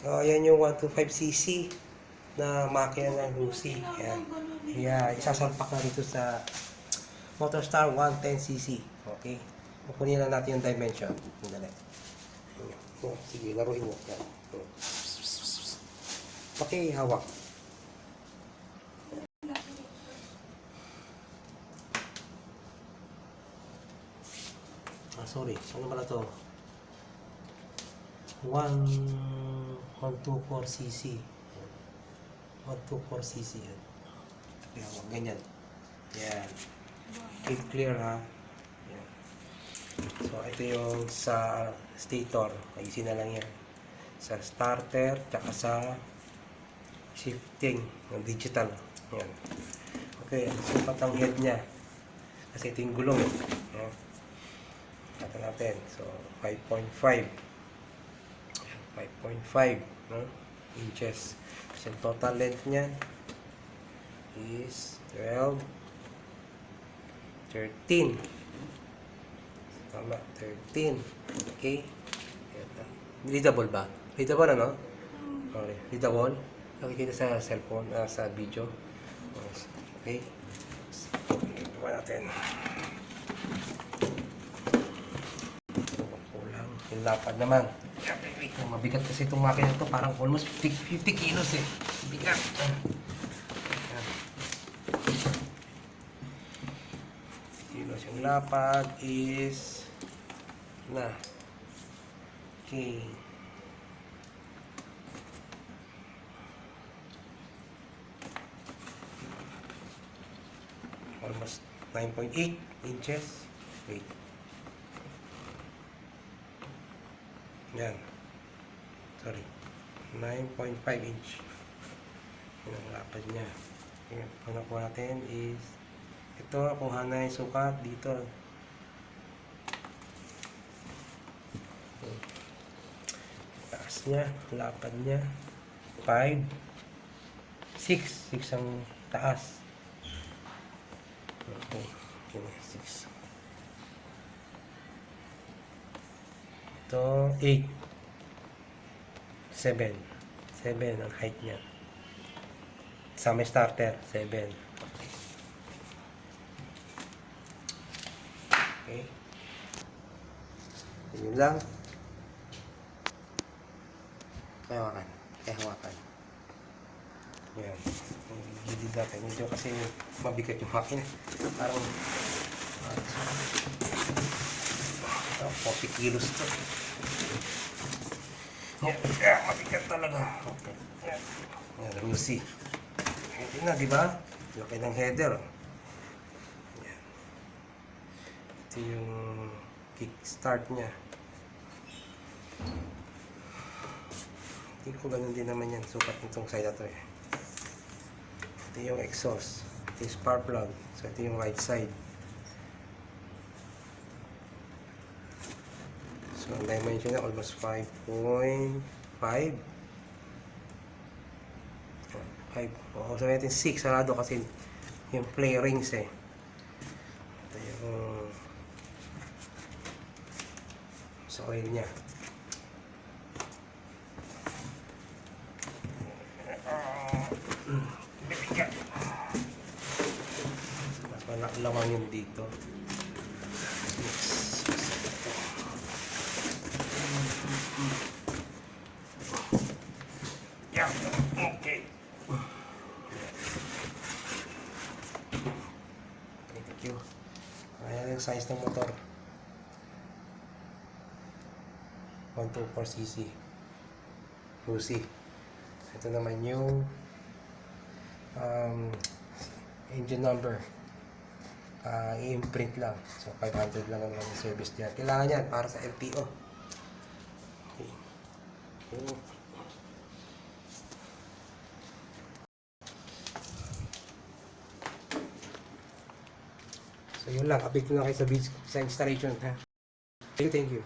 Ayan yung 125cc na makina ng Lucy. Ayan. Yeah, isasalpak na dito sa Motorstar 110cc. Okay? Kukunin na natin yung dimension. Sandali. Oh, sige, laruin mo. Yan. Okay, hawak. Sorry. Ano pala to? 124cc. 124cc yan. Kaya ganyan. Yan. Keep clear ha. Yan. So ito yung sa stator. Ayusin na lang yan. Sa starter, tsaka sa shifting ng digital. Yan. Okay, sukat ang head niya. Kasi ito yung gulong. Yan. Kata natin. So 5.5. 5.5 no? Inches. So total length niyan is 12, 13. Tama, 13. Okay. Readable ba? Readable ano? Okay. Readable. Nakikita sa cellphone, sa video. Okay. Gawa natin. Kulang. Yung lapad naman. Mabigat kasi itong makina ito. Parang almost 50 kilos eh. Bigat. Kilos. Yung lapad is na. Okay. Almost 9.8 inches. Wait. Yan. Sorry. 9.5 inch. Yan ang lapad niya. Yan. Ang nakuha natin is ito, kuha na yung sukat dito. Taas niya, lapad niya 5 6 ang taas. Okay. 6. Ito 8 7 ang height niya. Sa may starter 7. Okay. Yun lang. Kaya hawakan. Yan. Gilid natin. Medyo kasi mabigat yung makina. Parang 40 kilos ito. Yan. Mabigat talaga. Okay. Yan. Lucy. Hindi na, di ba? Laki ng header. Yan. Ito yung kickstart niya. Hindi ko ganun din naman yan. Sukat nitong side na to eh. Ito yung exhaust. Ito yung spark plug. So ito yung right side. So ang dimension na almost 5.5. 5. O sabi natin 6 sarado kasi yung play rings eh. Ito yung sa oil niya. Mas malaki yung dito. Yeah. Okay. Thank you. Ayan yung size ng motor. 124cc. Lucy. Ito naman yung engine number. I-imprint lang. So 500 lang naman yung service niya. Kailangan yan para sa LTO. Okay. So yun lang, update ko na kayo sa installation ha. Thank you.